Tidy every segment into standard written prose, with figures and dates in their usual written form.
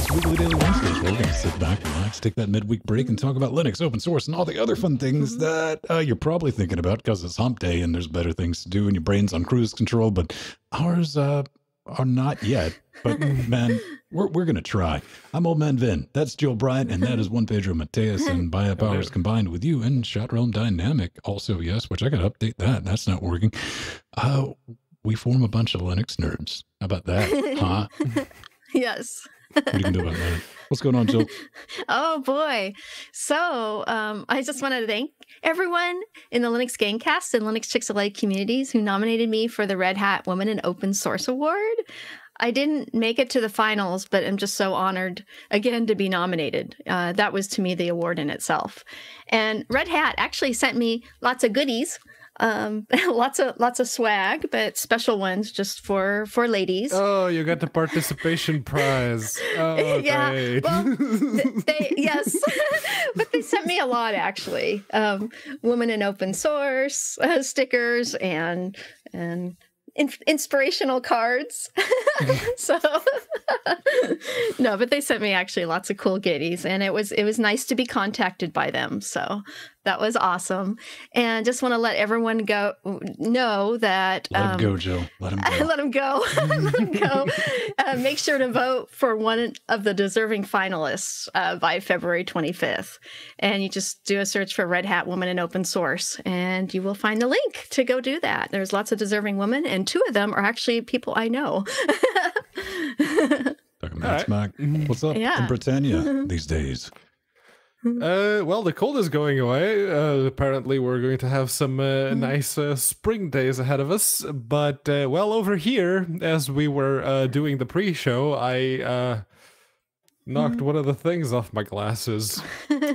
It's Weekly Daily Wednesdays, where we're going to sit back, relax, take that midweek break, and talk about Linux, open source, and all the other fun things that you're probably thinking about because it's hump day and there's better things to do and your brain's on cruise control, but ours are not yet. But man, we're going to try. I'm Old Man Vin. That's Joe Bryant, and that is One Pedro Mateus, and Bia Powers combined with you and Shot Realm Dynamic. Also, yes, which I got to update that. That's not working. We form a bunch of Linux nerds. How about that? Huh? Yes. What are you going to do about that? What's going on, Jill? Oh, boy. So I just want to thank everyone in the Linux Gamecast and Linux Chick-fil-A communities who nominated me for the Red Hat Women in Open Source Award. I didn't make it to the finals, but I'm just so honored, again, to be nominated. That was, to me, the award in itself. And Red Hat actually sent me lots of goodies. Lots of swag, but special ones just for ladies. Oh, you got the participation prize. Oh, yeah. great. Well, yes, but they sent me a lot actually. Women in Open Source stickers and inspirational cards. So no, but they sent me actually lots of cool goodies, and it was nice to be contacted by them. So that was awesome. And just want to let everyone know that let him go, Joe. Let him go. Let him go. Let him go. Make sure to vote for one of the deserving finalists by February 25th. And you just do a search for Red Hat Women in Open Source, and you will find the link to go do that. There's lots of deserving women, and 2 of them are actually people I know. Talking about Smack. What's up in Britannia these days? Well, the cold is going away. Apparently, we're going to have some nice spring days ahead of us. But, well, over here, as we were doing the pre-show, I knocked one of the things off my glasses.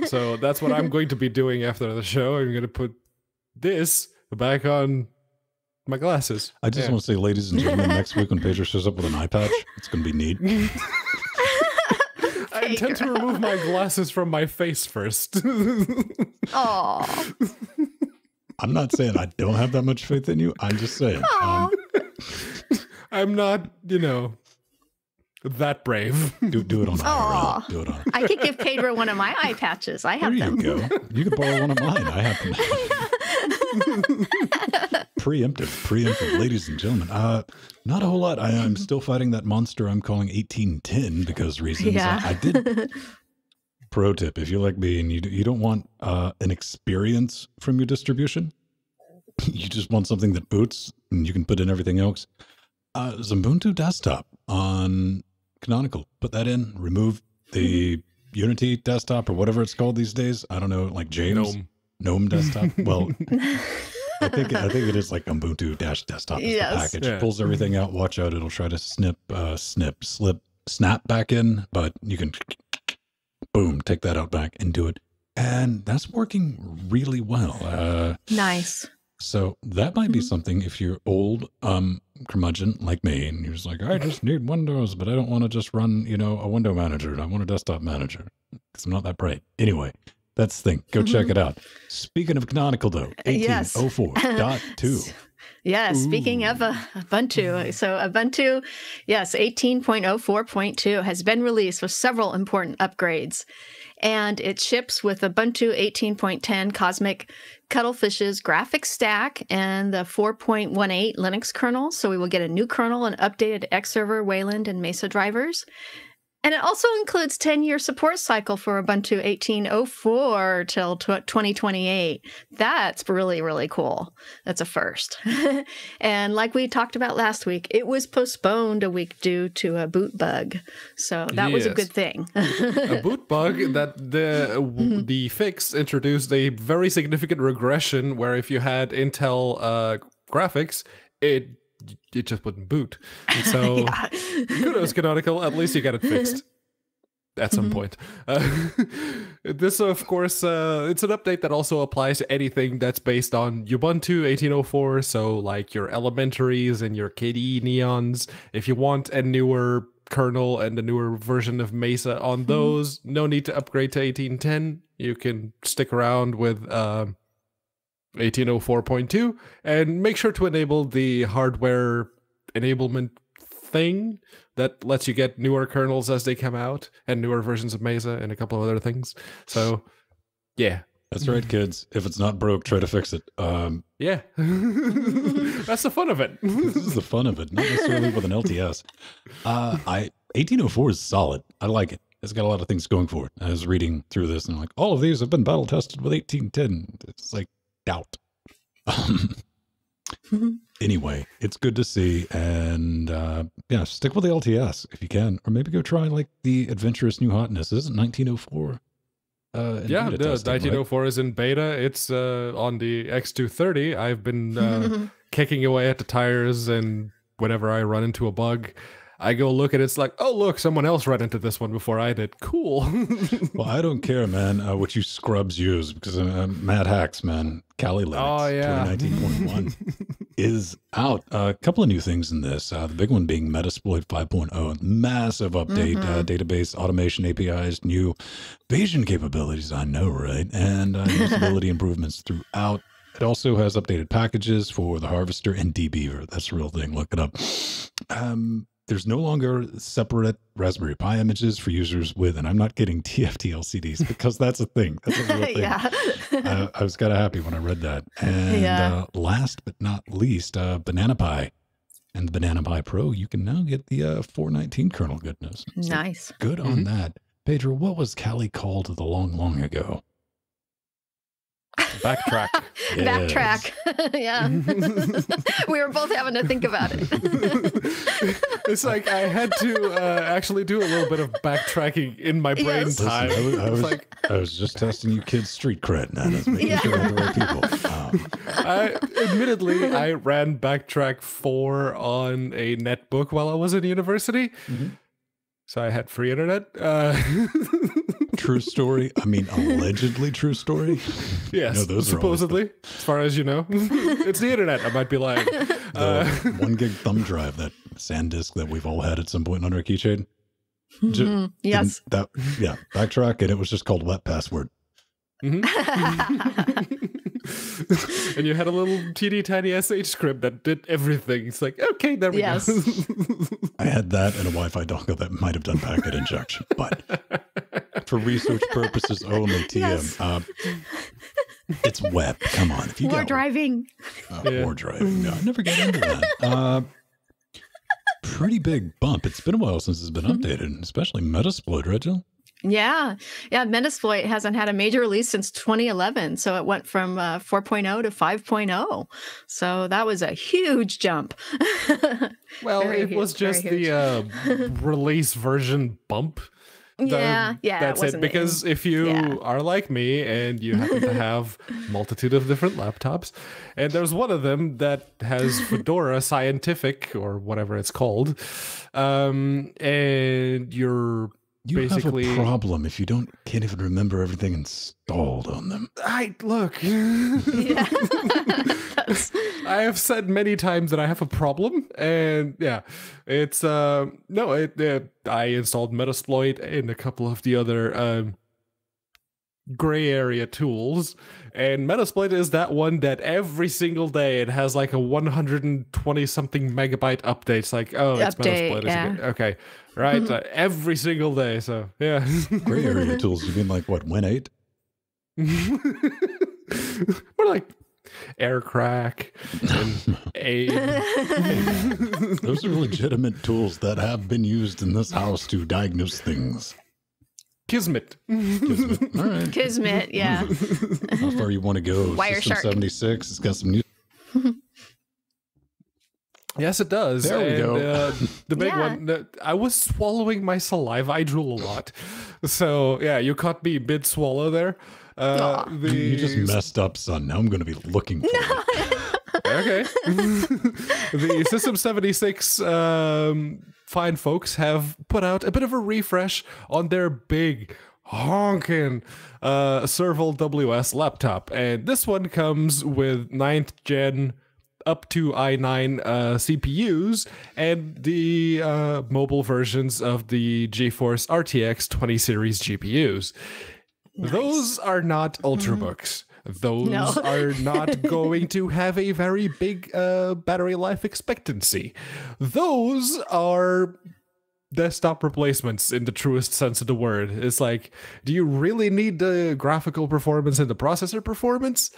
So that's what I'm going to be doing after the show. I'm going to put this back on my glasses. I just want to say, ladies and gentlemen, next week when Pedro shows up with an eye patch, it's going to be neat. I intend to remove my glasses from my face first. Aw. I'm not saying I don't have that much faith in you. I'm just saying. I'm not, that brave. Do it on IRL. Do it on. I could give Pedro one of my eye patches. I have them. There you go. You could borrow one of mine. I have them. Preemptive, ladies and gentlemen. Not a whole lot. I'm still fighting that monster I'm calling 1810 because reasons. Yeah. I did. Pro tip: if you're like me and you don't want an experience from your distribution, you just want something that boots and you can put in everything else. Ubuntu desktop on Canonical. Put that in. Remove the Unity desktop or whatever it's called these days. I don't know, like James Gnome desktop. Well. I think it is like Ubuntu desktop is the package. It pulls everything out. Watch out, it'll try to snap back in, but you can boom, take that out back and do it. And that's working really well. Nice. So that might be something if you're old curmudgeon like me and you're just like, I just need Windows, but I don't want to just run, a window manager. I want a desktop manager because I'm not that bright. Anyway. That's the thing. Go check it out. Speaking of Canonical, though, 1804.2. Yeah, speaking of Ubuntu. So Ubuntu, 18.04.2 has been released with several important upgrades. And it ships with Ubuntu 18.10 Cosmic Cuttlefish's graphics stack and the 4.18 Linux kernel. So we will get a new kernel and updated Xserver, Wayland, and Mesa drivers. And it also includes 10-year support cycle for Ubuntu 18.04 till 2028. That's really, really cool. That's a first. And like we talked about last week, it was postponed a week due to a boot bug. So that was a good thing. A boot bug that the fix introduced a very significant regression where if you had Intel graphics, it just wouldn't boot. And so kudos, Canonical. At least you got it fixed at some point. This, of course, it's an update that also applies to anything that's based on Ubuntu 18.04. So like your elementaries and your KDE neons. If you want a newer kernel and a newer version of Mesa on those, no need to upgrade to 18.10. You can stick around with 18.04.2 and make sure to enable the hardware enablement thing that lets you get newer kernels as they come out and newer versions of Mesa and a couple of other things. So, yeah. That's right, kids. If it's not broke, try to fix it. Yeah. That's the fun of it. This is the fun of it, not necessarily with an LTS. 1804 is solid. I like it. It's got a lot of things going for it. I was reading through this and I'm like, all of these have been battle tested with 1810. It's like doubt. Anyway, it's good to see, and yeah, stick with the LTS if you can, or maybe go try like the adventurous new hotness. Isn't 1904? Yeah, the 1904 is in beta. It's on the X230. I've been kicking away at the tires, and whenever I run into a bug, I go look at it. It's like, oh, look, someone else ran into this one before I did. Cool. Well, I don't care, man, what you scrubs use, because Mad Hacks, man, Kali Linux 2019.1 is out. A couple of new things in this. The big one being Metasploit 5.0, massive update, database automation APIs, new Bayesian capabilities, I know, right? And usability improvements throughout. It also has updated packages for the Harvester and dbeaver. That's a real thing. Look it up. There's no longer separate Raspberry Pi images for users with, and I'm not getting TFT LCDs because that's a thing. That's a real thing. Yeah. I was kind of happy when I read that. And last but not least, Banana Pi and the Banana Pi Pro, you can now get the 419 kernel goodness. So Nice. good on that. Pedro, what was Kali called the long ago? Backtrack. Backtrack. Yeah. We were both having to think about it. It's like I had to actually do a little bit of backtracking in my brain Yes. time. Listen, I was just testing you kids' street cred, man. I was making sure I had the right people. Admittedly, I ran Backtrack 4 on a netbook while I was in university. So I had free internet. True story. I mean, allegedly true story. Yes, No, those are supposedly, as far as you know. It's the internet. I might be lying. The 1 gig thumb drive, that SanDisk that we've all had at some point on our keychain. Yes. Yeah, Backtrack, and it was just called Wet Password. And you had a little teeny tiny SH script that did everything. It's like, okay, there we go. I had that and a Wi-Fi dongle that might have done packet injection, but for research purposes only, TM. It's web. Come on, if you More driving. More driving. No, I never get into that. Pretty big bump. It's been a while since it's been updated, especially Metasploit, right, Jill? Yeah. Metasploit hasn't had a major release since 2011. So it went from 4.0 to 5.0. So that was a huge jump. Well, it was just the release version bump. That's it. Because if you are like me and you happen to have multitude of different laptops, and there's one of them that has Fedora Scientific or whatever it's called, and you basically have a problem if you can't even remember everything installed on them. Look. I have said many times that I have a problem, and it's I installed Metasploit and a couple of the other gray area tools, and Metasploit is that one that every single day it has like a 120 something megabyte update. It's like, oh, it's Metasploit. Yeah. Okay, right, every single day. So yeah, gray area tools. You mean like what? Win8? We're like Aircrack and Aid. Those are legitimate tools that have been used in this house to diagnose things. Kismet. All right. Kismet, yeah. How far you want to go? Wireshark. 76. It's got some new. Yes, it does. There we go. The big one. I was swallowing my saliva. I drool a lot. So yeah, you caught me mid swallow there. You just messed up, son. Now I'm going to be looking for it. Okay. The System 76 fine folks have put out a bit of a refresh on their big honking Serval WS laptop. And this one comes with 9th gen up to i9 CPUs and the mobile versions of the GeForce RTX 20 series GPUs. Nice. Those are not Ultrabooks. Those are not going to have a very big battery life expectancy. Those are desktop replacements in the truest sense of the word. It's like, do you really need the graphical performance and the processor performance?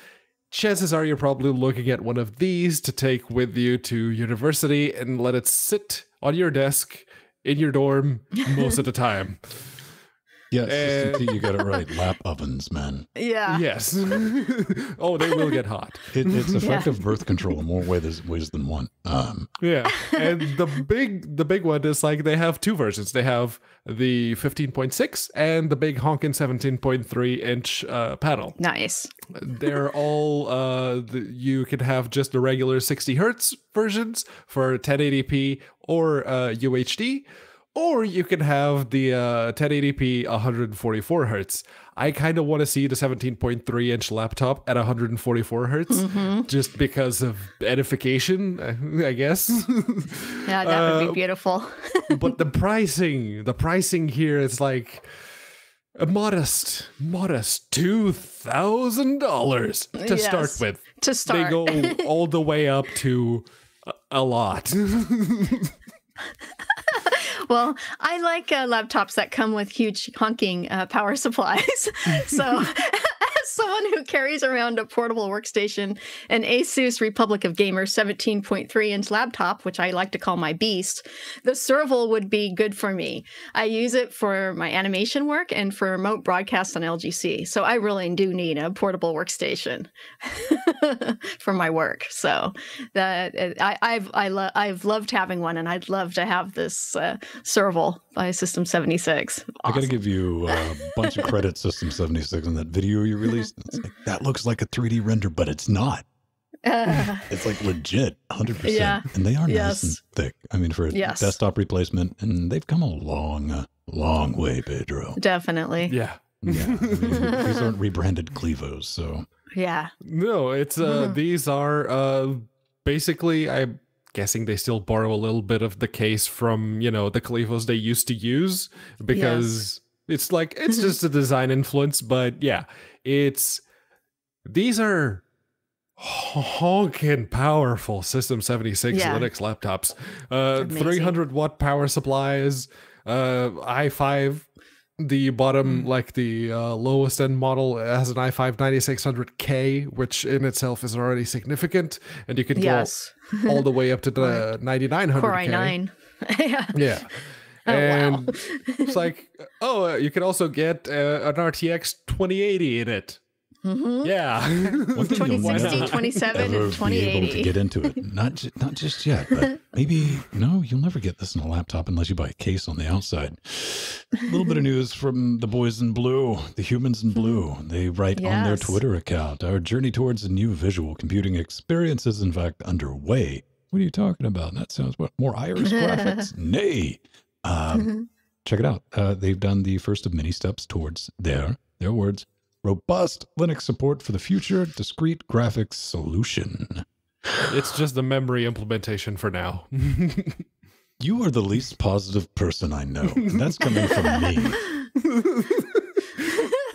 Chances are you're probably looking at one of these to take with you to university and let it sit on your desk in your dorm most of the time. Yes, you got it right. Lap ovens, man. Yeah. Yes. Oh, they will get hot. It's effective birth control in more ways than one. Yeah, and the big one is like they have two versions. They have the 15.6 and the big honkin' 17.3-inch panel. Nice. They're all you can have just the regular 60 hertz versions for 1080p or UHD. Or you can have the 1080p 144 hertz. I kind of want to see the 17.3-inch laptop at 144 hertz, just because of edification, I guess. Yeah, that would be beautiful. But the pricing here is like a modest $2,000 to start with. To start, they go all the way up to a lot. Well, I like laptops that come with huge honking power supplies. So as someone who carries around a portable workstation, an Asus Republic of Gamers 17.3-inch laptop, which I like to call my beast, the Serval would be good for me. I use it for my animation work and for remote broadcasts on LGC. So I really do need a portable workstation for my work. So I've loved having one, and I'd love to have this Serval by System 76. Awesome. I got to give you a bunch of credit, System 76, on that video you released. It's like, that looks like a 3D render, but it's not. It's like legit, 100%. Yeah. And they are nice and thick. I mean, for a desktop replacement, and they've come a long way, Pedro. Definitely. Yeah. Yeah. I mean, these aren't rebranded Clevos, so. Yeah. No, it's these are basically, I'm guessing they still borrow a little bit of the case from, the Clevos they used to use, because it's like, it's just a design influence, but yeah, these are honkin' powerful System 76 Linux laptops. 300 watt power supplies, i5. The bottom, like the lowest end model, has an i5 9600K, which in itself is already significant, and you can go all the way up to the 9900K. Core i9. Yeah. Oh, and wow. it's like, you can also get an RTX 2080 in it. Yeah. 2060, 27, and 2080. Be able to get into it. Not just yet, but maybe, you'll never get this in a laptop unless you buy a case on the outside. A little bit of news from the boys in blue, the humans in blue. They write on their Twitter account, our journey towards a new visual computing experience is in fact underway. What are you talking about? That sounds more iris graphics? Nay. Check it out. They've done the first of many steps towards their words, robust Linux support for the future discrete graphics solution. It's just the memory implementation for now. You are the least positive person I know. And that's coming from me.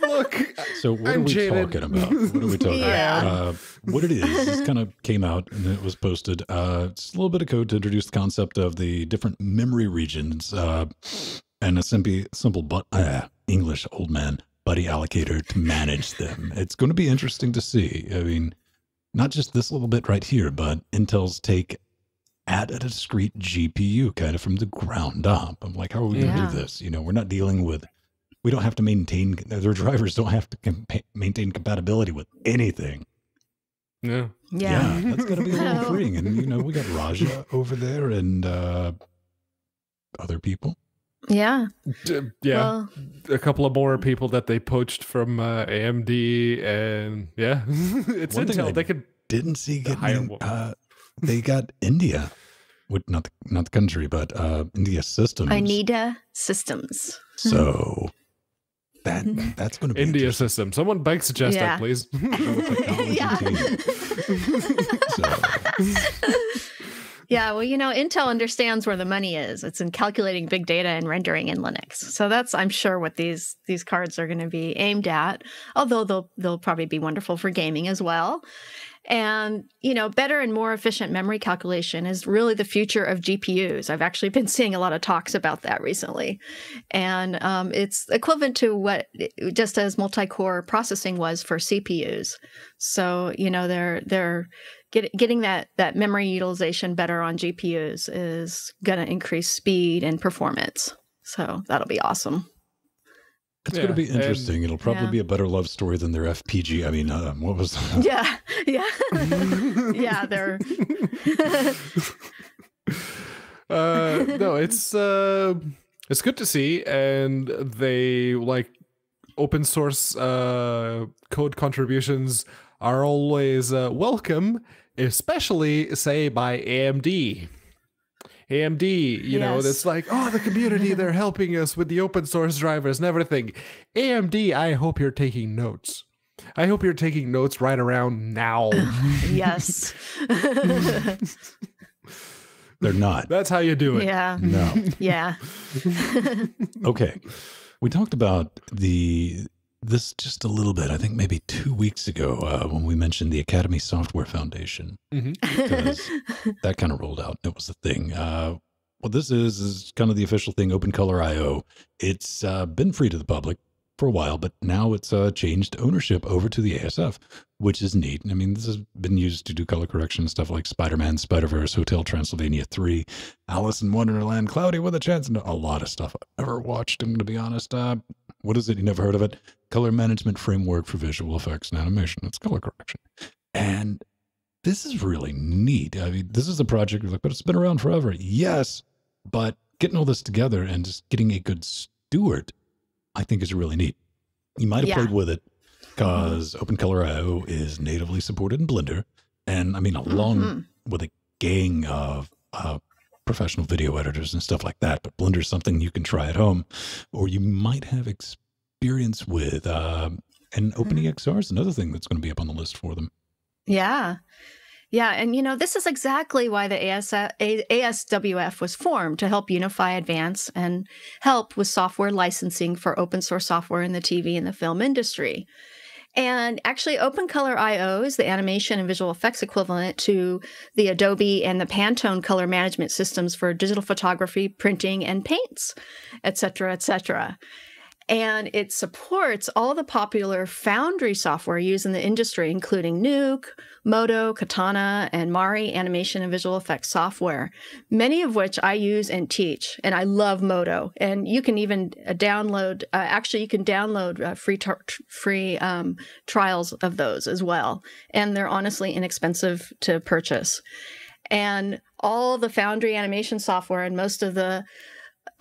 Look, so what are we talking about? What are we talking about? What it is kind of came out and it was posted. It's a little bit of code to introduce the concept of the different memory regions and a simple English old man buddy allocator to manage them. It's going to be interesting to see. I mean, not just this little bit right here, but Intel's take at a discrete GPU kind of from the ground up. I'm like, how are we going to do this? We're not dealing with, we don't have to maintain, their drivers don't have to maintain compatibility with anything. Yeah, that's going to be a little freeing. And, we got Raja over there and other people. Yeah. Well, a couple of more people that they poached from AMD, and it's Intel. Didn't see getting they got India, not the country, but India Systems. Anita Systems. So that's going to be India Systems. Someone bike suggest that, please. Yeah, well, Intel understands where the money is. It's in calculating big data and rendering in Linux. So that's, I'm sure, what these cards are going to be aimed at. Although they'll probably be wonderful for gaming as well. And, better and more efficient memory calculation is really the future of GPUs. I've actually been seeing a lot of talks about that recently. And it's equivalent to what, just as multi-core processing was for CPUs. So, they're getting that memory utilization better on GPUs is going to increase speed and performance. So that'll be awesome. It's going to be interesting. It'll probably be a better love story than their FPG. I mean, what was that? Yeah. Yeah, they're... No, it's good to see. And they, like, open source code contributions are always welcome, especially, say, by AMD. AMD, you know, it's like, oh, the community, they're helping us with the open source drivers and everything. AMD, I hope you're taking notes. I hope you're taking notes right around now. Yes. They're not. That's how you do it. Yeah. No. Yeah. Okay. We talked about this just a little bit, I think maybe 2 weeks ago, when we mentioned the Academy Software Foundation, because that kind of rolled out. It was the thing. What this is kind of the official thing, OpenColor.io. It's been free to the public for a while, but now it's changed ownership over to the ASF, which is neat. I mean, this has been used to do color correction and stuff like Spider-Man, Spider-Verse, Hotel Transylvania 3, Alice in Wonderland, Cloudy with a Chance, and a lot of stuff I've never watched, and to be honest, what is it? You never heard of it? Color Management Framework for Visual Effects and Animation. It's color correction. And this is really neat. I mean, this is a project, like, but it's been around forever. Yes, but getting all this together and just getting a good steward, I think, is really neat. You might have played with it because OpenColor.io is natively supported in Blender. And I mean, along with a gang of professional video editors and stuff like that. But Blender is something you can try at home, or you might have experience with. And OpenEXR is another thing that's going to be up on the list for them. Yeah. Yeah. And, this is exactly why the ASWF was formed, to help unify, advance, and help with software licensing for open source software in the TV and the film industry. And actually, OpenColor.io is the animation and visual effects equivalent to the Adobe and the Pantone color management systems for digital photography, printing, and paints, et cetera, et cetera. And it supports all the popular Foundry software used in the industry, including Nuke, Modo, Katana, and Mari animation and visual effects software, many of which I use and teach. And I love Modo. And you can even download, free trials of those as well. And they're honestly inexpensive to purchase. And all the Foundry animation software and most of the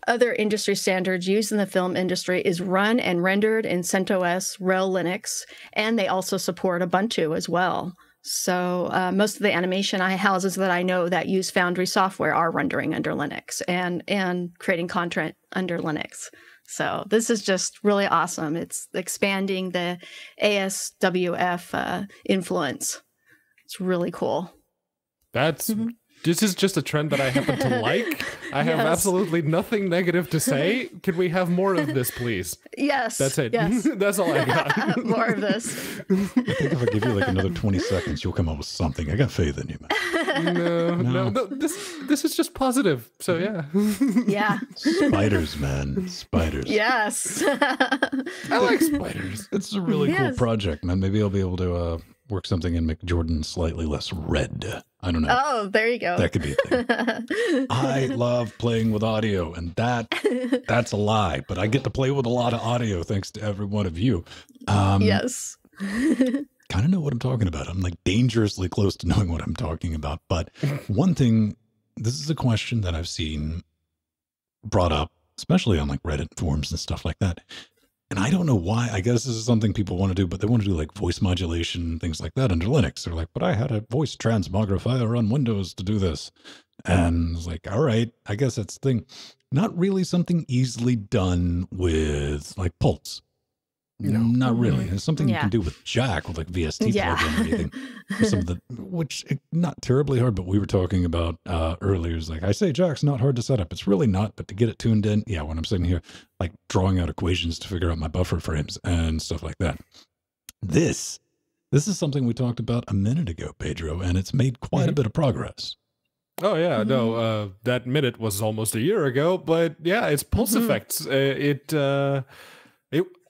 other industry standards used in the film industry is run and rendered in CentOS, RHEL Linux, and they also support Ubuntu as well. So most of the animation houses that I know that use Foundry software are rendering under Linux and creating content under Linux. So this is just really awesome. It's expanding the ASWF influence. It's really cool. This is just a trend that I happen to like. I have absolutely nothing negative to say. Can we have more of this, please? Yes. That's it. Yes. That's all I got. More of this. I think if I give you like another 20 seconds, you'll come up with something. I got faith in you, man. No. This is just positive. So yeah. Yeah. Spiders, man. Spiders. Yes. I like spiders. It's a really cool project, man. Maybe I'll be able to work something and make Jordan slightly less red. I don't know. Oh, there you go. That could be a thing. I love playing with audio, and that's a lie, but I get to play with a lot of audio thanks to every one of you. Yes. Kind of know what I'm talking about. I'm like dangerously close to knowing what I'm talking about. But one thing, this is a question that I've seen brought up, especially on like Reddit forums and stuff like that. And I don't know why. I guess this is something people want to do, but they want to do like voice modulation, things like that under Linux. They're like, but I had a voice transmogrifier on Windows to do this. And it's like, all right, I guess that's the thing. Not really something easily done with like Pulse. Not really. It's something you Yeah. can do with Jack, with like VST Yeah. plugin or anything. Some of the, which not terribly hard, but we were talking about earlier. Is like I say, Jack's not hard to set up. It's really not, but to get it tuned in, yeah. When I'm sitting here, like drawing out equations to figure out my buffer frames and stuff like that. This is something we talked about a minute ago, Pedro, and it's made quite a bit of progress. Oh yeah, no, that minute was almost a year ago, but yeah, it's PulseEffects. It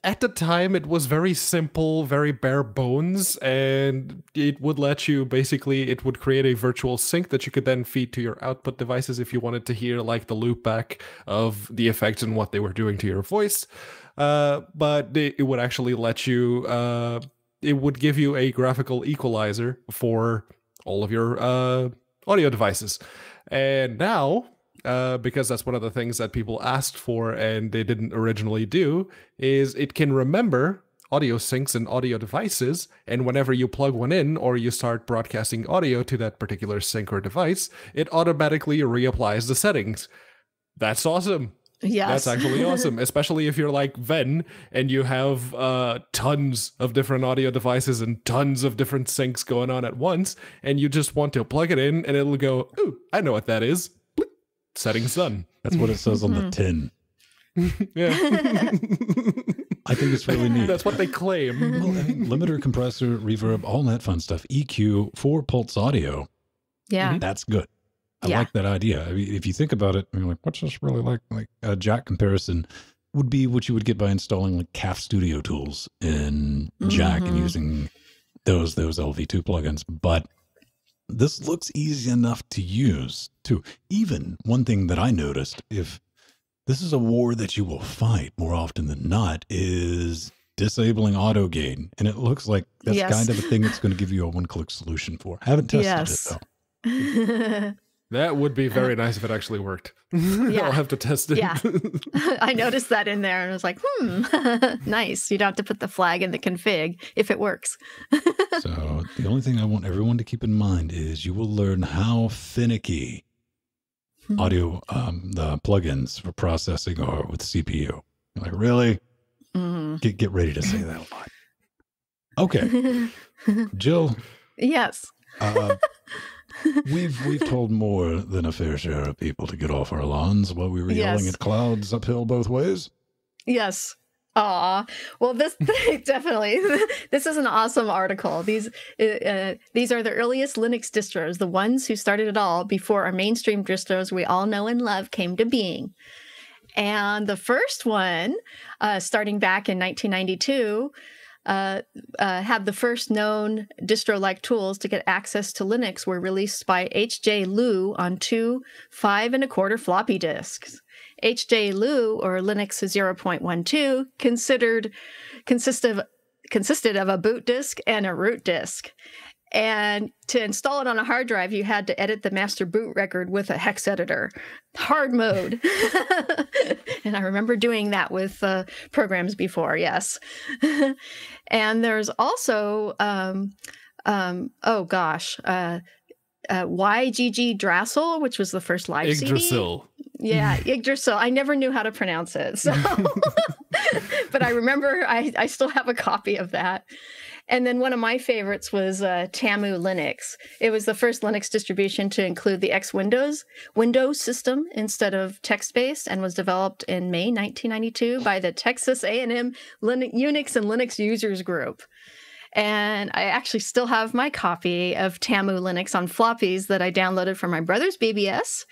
at the time it was very simple, very bare bones, and it would let you basically it would create a virtual sync that you could then feed to your output devices if you wanted to hear like the loop back of the effects and what they were doing to your voice. But it would actually let you. It would give you a graphical equalizer for all of your audio devices. And now, because that's one of the things that people asked for and they didn't originally do, is it can remember audio syncs and audio devices, and whenever you plug one in or you start broadcasting audio to that particular sync or device, it automatically reapplies the settings. That's awesome. Yes. That's actually awesome, especially if you're like Ven and you have tons of different audio devices and tons of different syncs going on at once, and you just want to plug it in and it'll go, ooh, I know what that is. Bloop. Settings done. That's what it says on the tin. Yeah. I think it's really neat. That's what they claim. Well, I mean, limiter, compressor, reverb, all that fun stuff. EQ for Pulse Audio. Yeah. That's good. I Yeah. like that idea. I mean, if you think about it, you're like, what's this really like? Like a Jack comparison would be what you would get by installing like CAF Studio tools in Jack and using those LV2 plugins. But this looks easy enough to use too. Even one thing that I noticed, if this is a war that you will fight more often than not, is disabling auto gain. And it looks like that's kind of a thing that's going to give you a one-click solution for. I haven't tested it though. That would be very nice if it actually worked. I'll have to test it. Yeah. I noticed that in there and I was like, nice. You don't have to put the flag in the config if it works. So the only thing I want everyone to keep in mind is you will learn how finicky audio, the plugins for processing are with CPU. You're like, really? Get ready to say that a lot. Okay. Jill. Yes. We've told more than a fair share of people to get off our lawns while we were yelling at clouds uphill both ways. Yes. Aw. Well, this definitely, this is an awesome article. These are the earliest Linux distros, the ones who started it all before our mainstream distros we all know and love came to being. And the first one, starting back in 1992, have the first known distro-like tools to get access to Linux were released by H.J. Liu on two 5 1/4 floppy disks. H.J. Liu, or Linux 0.12, consisted of a boot disk and a root disk. And to install it on a hard drive, you had to edit the master boot record with a hex editor, hard mode. And I remember doing that with programs before, yes. And there's also, YGG Drassel, which was the first live Yggdrasil. CD. Yeah, Yggdrasil. I never knew how to pronounce it. So. But I remember I still have a copy of that. And then one of my favorites was Tamu Linux. It was the first Linux distribution to include the X Windows system instead of text-based, and was developed in May 1992 by the Texas A&M Unix and Linux Users Group. And I actually still have my copy of Tamu Linux on floppies that I downloaded from my brother's BBS.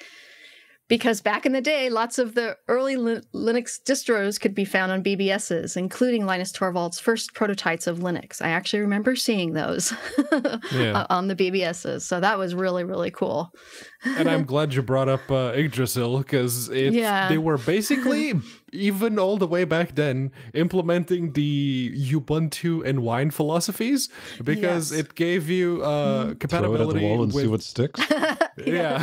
Because back in the day, lots of the early Linux distros could be found on BBSs, including Linus Torvalds' first prototypes of Linux. I actually remember seeing those on the BBSs. So that was really, really cool. And I'm glad you brought up Yggdrasil, because they were basically, even all the way back then, implementing the Ubuntu and Wine philosophies, because it gave you compatibility. Throw it at the wall and see what sticks. Yeah.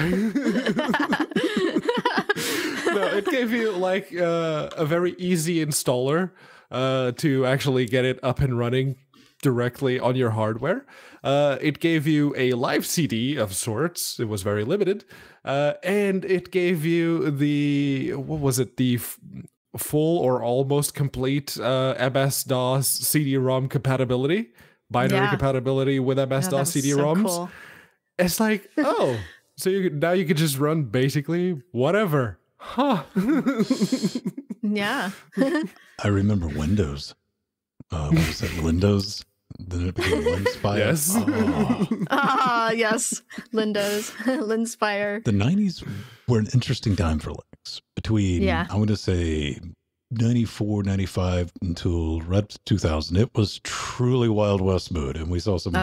No, it gave you like a very easy installer to actually get it up and running directly on your hardware. It gave you a live CD of sorts. It was very limited. And it gave you the full or almost complete MS-DOS CD-ROM compatibility, binary compatibility with MS-DOS CD-ROMs. So cool. It's like, oh, so now you can just run basically whatever. Huh. Yeah. I remember Windows. What was it, Windows? Then it became Linspire. Yes. Yes. Lindos. Linspire. The 90s were an interesting time for Linux. Between, I want to say, 94, 95 until right to 2000. It was truly Wild West mode. And we saw some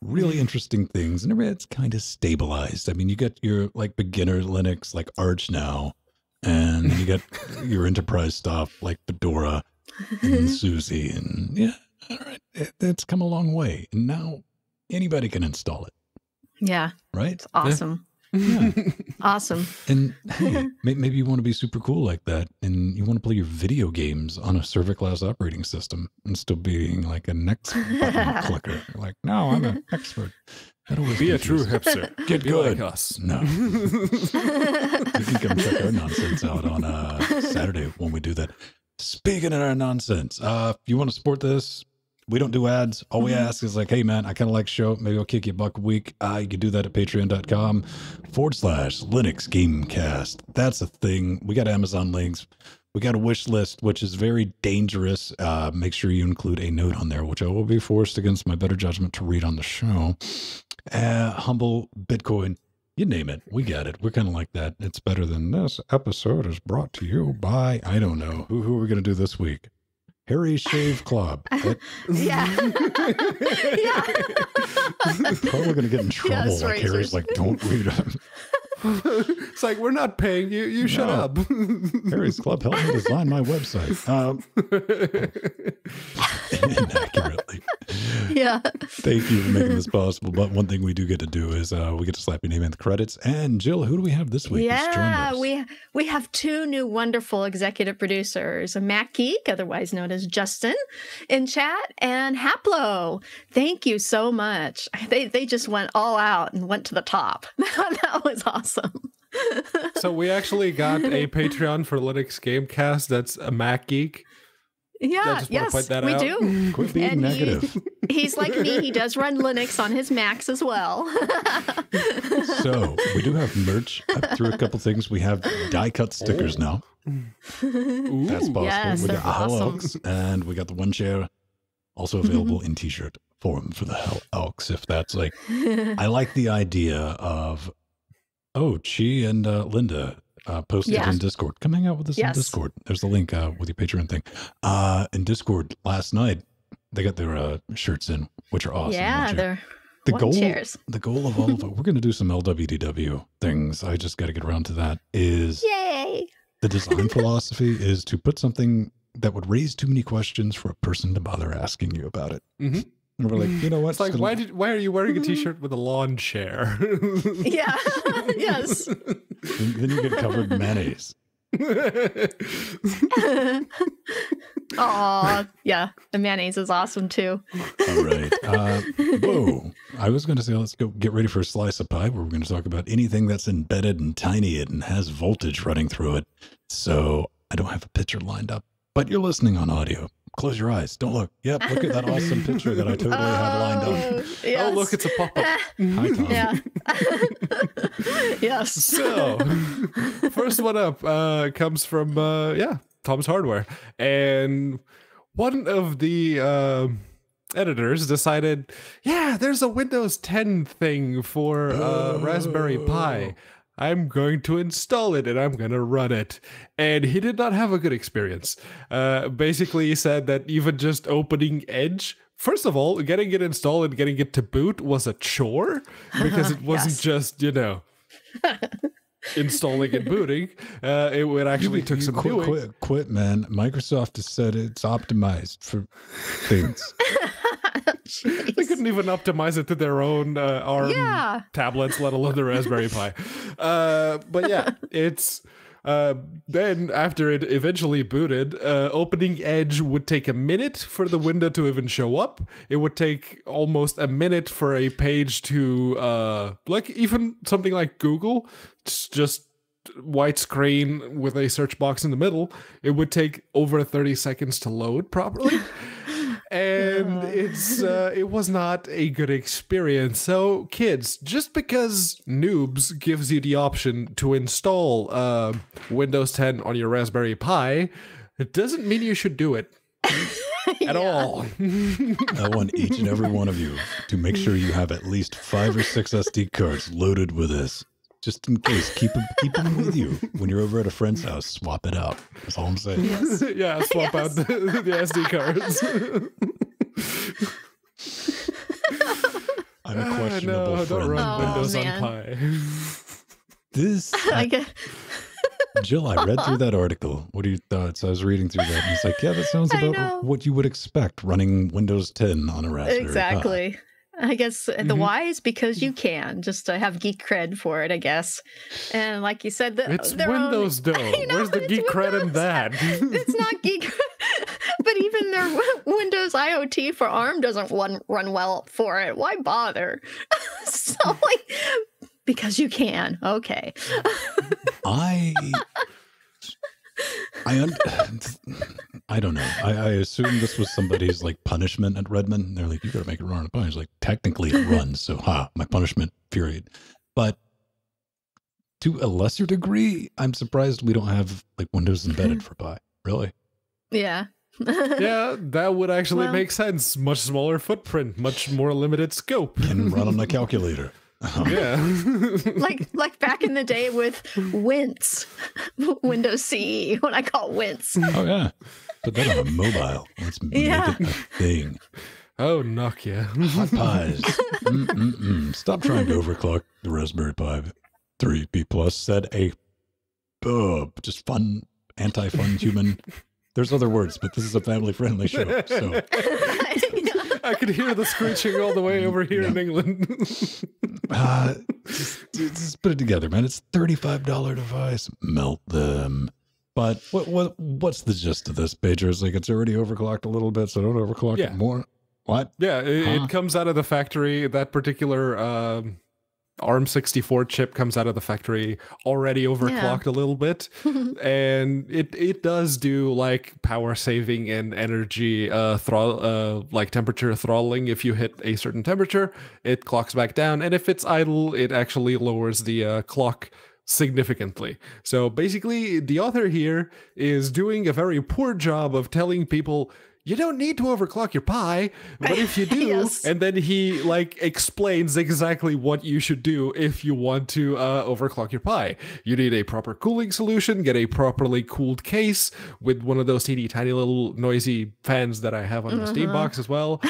really interesting things. And it's kind of stabilized. I mean, you get your like beginner Linux like Arch now. And you get your enterprise stuff like Fedora and Susie. And all right, it's come a long way. And now anybody can install it. Yeah. Right? It's awesome. Yeah. Awesome. And hey, maybe you want to be super cool like that and you want to play your video games on a server class operating system and still being like a next button clicker. You're like, no, I'm an expert. Be a true hipster. Get good. Like us. No. You can come check our nonsense out on Saturday when we do that. Speaking of our nonsense, if you want to support this, we don't do ads. All we ask is like, hey, man, I kind of like the show. Maybe I'll kick you $1 a week. You can do that at patreon.com/Linux Gamecast. That's a thing. We got Amazon links. We got a wish list, which is very dangerous. Make sure you include a note on there, which I will be forced against my better judgment to read on the show. Humble Bitcoin. You name it. We got it. We're kind of like that. It's better than this episode is brought to you by, I don't know. Who are we going to do this week? Harry Shave Club. Yeah. Probably going to get in trouble. Yes, like Harry's like, don't read them. It's like, we're not paying you. You shut up. Harry's Club helped me design my website. Inaccurately. Yeah. Thank you for making this possible. But one thing we do get to do is we get to slap your name in the credits. And Jill, who do we have this week? Yeah, we have 2 new wonderful executive producers, a MacGeek, otherwise known as Justin, in chat, and Haplo. Thank you so much. They just went all out and went to the top. That was awesome. So we actually got a Patreon for Linux Gamecast that's a MacGeek. Yeah, yes, we do. Quit being negative. He's like me. He does run Linux on his Macs as well. So we do have merch up through a couple things. We have die-cut stickers now. Ooh. That's possible. Yes, we got the Hell awesome. Elks, and we got the one chair, also available in T-shirt form for the Hell Elks. If that's like, I like the idea of, Chi and Linda posted in Discord. Come hang out with us in Discord. There's the link with your Patreon thing. In Discord last night, they got their shirts in, which are awesome. Yeah, they're the goal of all of it. We're going to do some LWDW things. I just got to get around to that. Yay! The design philosophy is to put something that would raise too many questions for a person to bother asking you about it. Mm-hmm. And we're like, you know what? It's like, why are you wearing a T-shirt with a lawn chair? Yeah. Yes. Then you get covered in mayonnaise. Oh, yeah. The mayonnaise is awesome too. All right. Whoa. I was going to say, let's go get ready for a slice of pie where we're going to talk about anything that's embedded and tiny and has voltage running through it. So I don't have a picture lined up, but you're listening on audio. Close your eyes. Don't look. Yep. Look at that awesome picture that I totally have lined up. Yes. Oh, look, it's a pop-up. Hi, Tom. Yeah. Yes. So, first one up comes from, Tom's Hardware. And one of the editors decided, there's a Windows 10 thing for Raspberry Pi. I'm going to install it and I'm going to run it. And he did not have a good experience. Basically, he said that even just opening Edge, first of all, getting it installed and getting it to boot was a chore because it wasn't just, installing and booting. It actually took some doing. Quit, man. Microsoft has said it's optimized for things. They couldn't even optimize it to their own ARM tablets, let alone the Raspberry Pi. But yeah, it's then after it eventually booted, opening Edge would take a minute for the window to even show up. It would take almost a minute for a page to like even something like Google just white screen with a search box in the middle, it would take over 30 seconds to load properly. And it was not a good experience. So kids, just because Noobs gives you the option to install Windows 10 on your Raspberry Pi, it doesn't mean you should do it at all. I want each and every one of you to make sure you have at least 5 or 6 SD cards loaded with this. Just in case, keep them with you. When you're over at a friend's house, swap it out. That's all I'm saying. Yes. Yeah, swap out the SD cards. I'm a questionable no, friend. don't run Windows on man. Pi. This, Jill, I read through that article. What are your thoughts? I was reading through that, and it's like, yeah, that sounds I know. about what you would expect running Windows 10 on a Raspberry Pi. Exactly. I guess the why is because you can. Just to have geek cred for it, I guess. And like you said, It's Windows, though. Where's the geek cred in that? It's not geek. But even their Windows IoT for ARM doesn't run well for it. Why bother? So, like, because you can. Okay. I don't know. I assume this was somebody's like punishment at Redmond. They're like, you got to make it run on a Pi. It's like, technically it runs, so my punishment period. But to a lesser degree, I'm surprised we don't have like Windows embedded for Pi. Really? Yeah. Yeah, that would actually make sense. Much smaller footprint, much more limited scope. Can run on a calculator. Yeah. like back in the day with Wince, Windows CE, when I call Wince. Oh yeah, put that on a mobile. Let's make it a thing. Oh, Nokia. Hot pies. Stop trying to overclock the Raspberry Pi 3B Plus. Said a just fun, anti-fun human. There's other words, but this is a family-friendly show. So I could hear the screeching all the way over here in England. just put it together, man. It's $35 device. Melt them. But what's the gist of this, Pedro? It's like it's already overclocked a little bit, so don't overclock it more. What? Yeah, it comes out of the factory. That particular ARM64 chip comes out of the factory already overclocked a little bit. And it does do like power saving and energy like temperature throttling. If you hit a certain temperature, it clocks back down, and if it's idle, it actually lowers the clock significantly. So basically, the author here is doing a very poor job of telling people, you don't need to overclock your Pi, but if you do, and then he like explains exactly what you should do if you want to overclock your Pi. You need a proper cooling solution, get a properly cooled case with one of those teeny tiny little noisy fans that I have on the Steam box as well.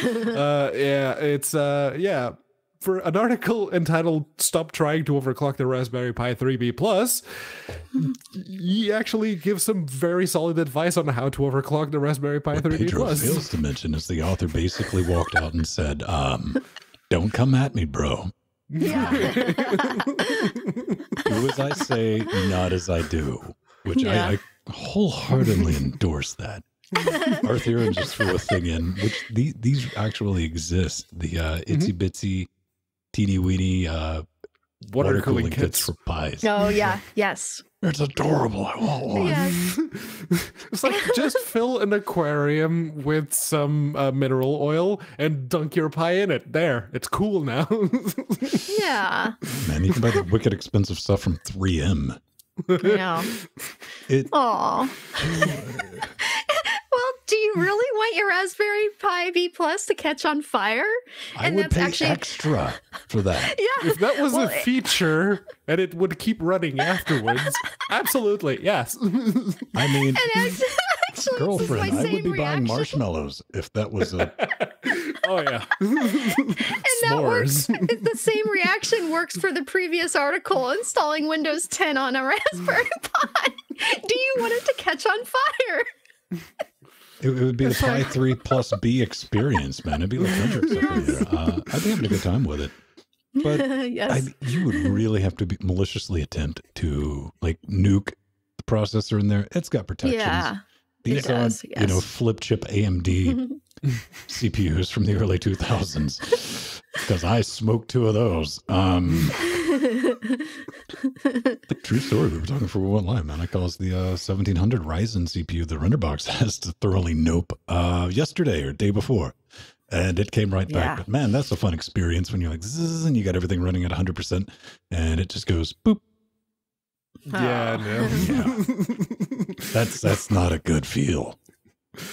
For an article entitled "Stop Trying to Overclock the Raspberry Pi 3B Plus," he actually gives some very solid advice on how to overclock the Raspberry Pi 3B Pedro Plus. fails to mention is the author basically walked out and said, "Don't come at me, bro. Yeah. Do as I say, not as I do," which I wholeheartedly endorse that. Our theorem just threw a thing in, which these actually exist. The itsy bitsy teeny weeny water cooling kits for pies. Oh yeah, yes. It's adorable. I want one. Yes. It's like, just fill an aquarium with some mineral oil and dunk your pie in it. There, it's cool now. Yeah. Man, you can buy the wicked expensive stuff from 3M. Yeah. Aw. Well, do you really want your Raspberry Pi B Plus to catch on fire? I would pay extra for that. Yeah. If that was a feature and it would keep running afterwards, absolutely, yes. I mean, actually, girlfriend, I would be buying reaction. marshmallows if that was a... Oh, yeah. And that works. The same reaction works for the previous article, installing Windows 10 on a Raspberry Pi. Do you want it to catch on fire? It would be the Pi 3 plus B experience, man. It'd be like Hendrix up in here. I'd be having a good time with it. But Yes. you would really have to maliciously attempt to like nuke the processor in there. It's got protections. Yeah. These It aren't, does, flip chip AMD CPUs from the early 2000s. Because I smoked 2 of those. The true story. We were talking for one line, man. I caused the 1700 Ryzen CPU the render box has to thoroughly nope yesterday or day before. And it came right back. But man, that's a fun experience when you're like, zzz, and you got everything running at 100%, and it just goes boop. Yeah, no. Yeah. That's not a good feel.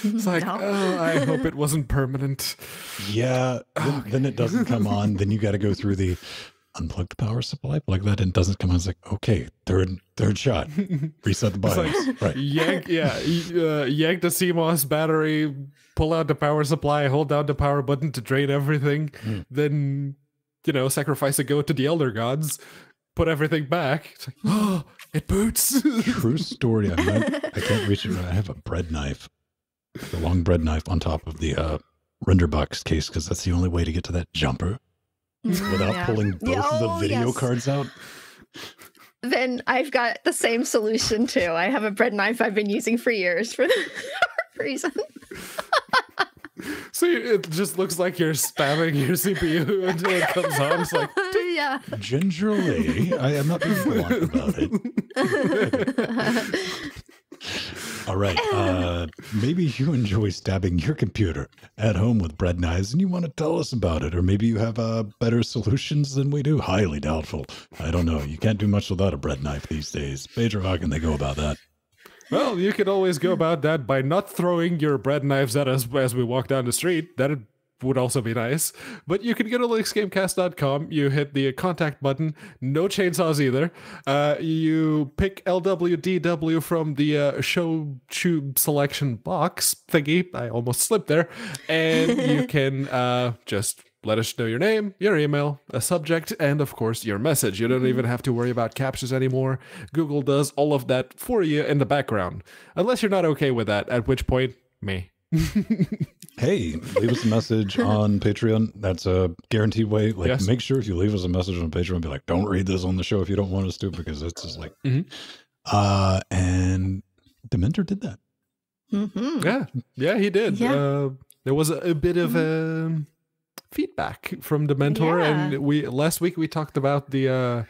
It's like, oh, I hope it wasn't permanent. Yeah, then it doesn't come on. Then you got to go through the unplug the power supply, plug that in, doesn't come on. It's like, okay, third shot, reset the BIOS. Like, right. yank the CMOS battery, pull out the power supply, hold down the power button to drain everything, then, sacrifice a goat to the elder gods, put everything back. It's like, oh, it boots. True story. I can't reach it. I have a bread knife, the long bread knife on top of the render box case, because that's the only way to get to that jumper without pulling both of the video cards out. Then I've got the same solution too. I have a bread knife I've been using for years for the reason. So it just looks like you're spamming your CPU until it comes on. It's like, yeah. Gingerly, I am not being blunt about it. All right. Maybe you enjoy stabbing your computer at home with bread knives and you want to tell us about it. Or maybe you have better solutions than we do. Highly doubtful. I don't know. You can't do much without a bread knife these days. Pedro, how can they go about that? Well, you could always go about that by not throwing your bread knives at us as we walk down the street. That would also be nice. But you can go to linuxgamecast.com, you hit the contact button, no chainsaws either. You pick LWDW from the show tube selection box thingy. I almost slipped there. And you can just let us know your name, your email, a subject, and of course your message. You don't even have to worry about captures anymore. Google does all of that for you in the background. Unless you're not okay with that, at which point, me. Hey, leave us a message on Patreon. That's a guaranteed way. Like, Yes. Make sure if you leave us a message on Patreon, be like, don't read this on the show if you don't want us to, because it's just like, and Dementor did that. Yeah, he did. Yeah. There was a bit of feedback from Dementor, and last week we talked about the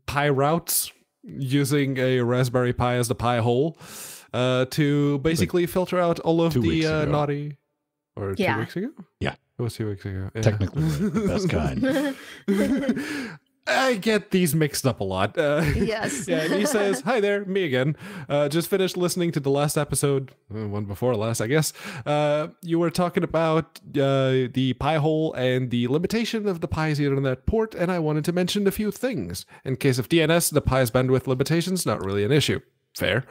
Pi routes using a Raspberry Pi as the Pi hole to basically filter out all of the naughty. Or 2 weeks ago? Yeah. It was 2 weeks ago. Yeah. Technically, right, the best kind. I get these mixed up a lot. Yes. Yeah, and he says, hi there, me again. Just finished listening to the last episode, one before last, I guess. You were talking about the Pi hole and the limitation of the Pi's Ethernet port, and I wanted to mention a few things. In case of DNS, the Pi's bandwidth limitation's not really an issue. Fair.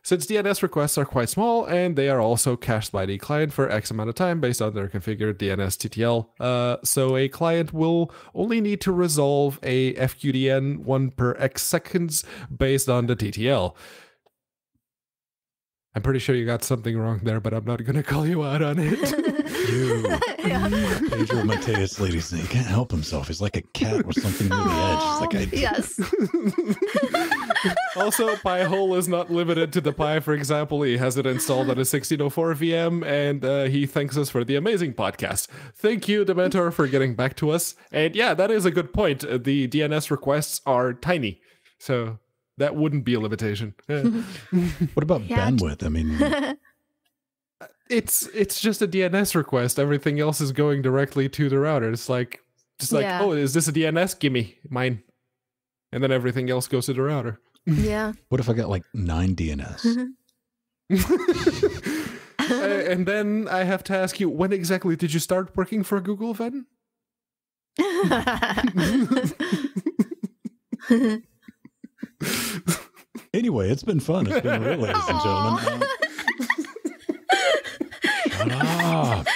Since DNS requests are quite small, and they are also cached by the client for X amount of time based on their configured DNS TTL, so a client will only need to resolve a FQDN 1 per X seconds based on the TTL. I'm pretty sure you got something wrong there, but I'm not going to call you out on it. Pedro Mateus, ladies, he can't help himself. He's like a cat with something near the edge. It's like, yes. Also, Pi hole is not limited to the Pi. For example, he has it installed on a 1604 VM, and he thanks us for the amazing podcast. Thank you, Dementor, for getting back to us. And yeah, that is a good point. The DNS requests are tiny, so that wouldn't be a limitation. What about bandwidth? I mean, it's just a DNS request. Everything else is going directly to the router. It's like, oh, is this a DNS? Gimme mine. And then everything else goes to the router. Yeah. What if I got like 9 DNS? And then I have to ask you, when exactly did you start working for Google, Ven? Anyway, it's been fun. It's been real, ladies and gentlemen. Shut up.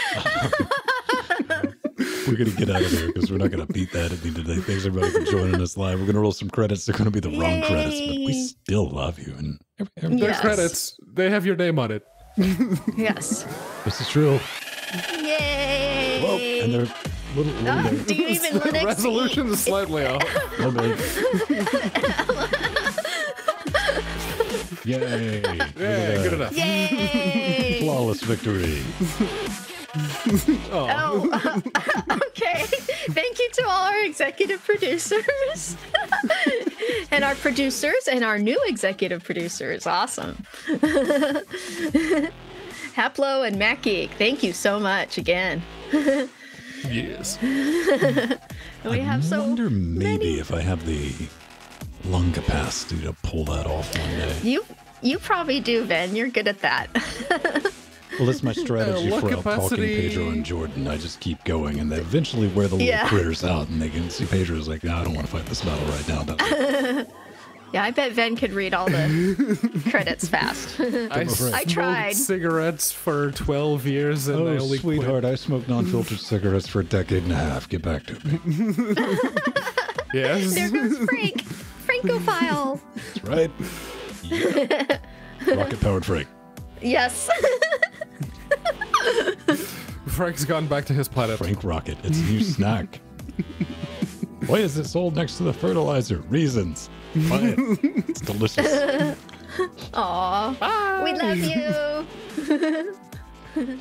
We're going to get out of here because we're not going to beat that at the end of the day. Thanks everybody for joining us live. We're going to roll some credits. They're going to be the wrong credits, but we still love you. And They're credits. They have your name on it. Yes. This is true. Yay! Whoa, and they're little Do you even Linux? Resolution is slightly off. little bit. Yay. Yeah, good enough. Yay! Flawless victory. Oh, okay. Thank you to all our executive producers and our producers and our new executive producers. Awesome. Haplo and MacGeek, thank you so much again. Yes. We have so wonder maybe many. if I have the lung capacity to pull that off one day. You probably do, Ben. You're good at that. Well, that's my strategy lung for outtalking capacity. Pedro and Jordan. I just keep going, and they eventually wear the little Yeah. critters out, and they can see Pedro's like, no, I don't want to fight this battle right now. Yeah, I bet Ben could read all the credits fast. I I tried. smoked cigarettes for 12 years and I Oh, only sweetheart, I smoked non-filtered cigarettes for a decade and a half. Get back to me. quit. Yes. There goes Frank. Francophile. That's right. Yeah. Rocket-powered Frank. Yes. Frank's gone back to his planet. Frank Rocket. It's a new snack. Why is it sold next to the fertilizer? Reasons. Buy it. It's delicious. Aw. We love you.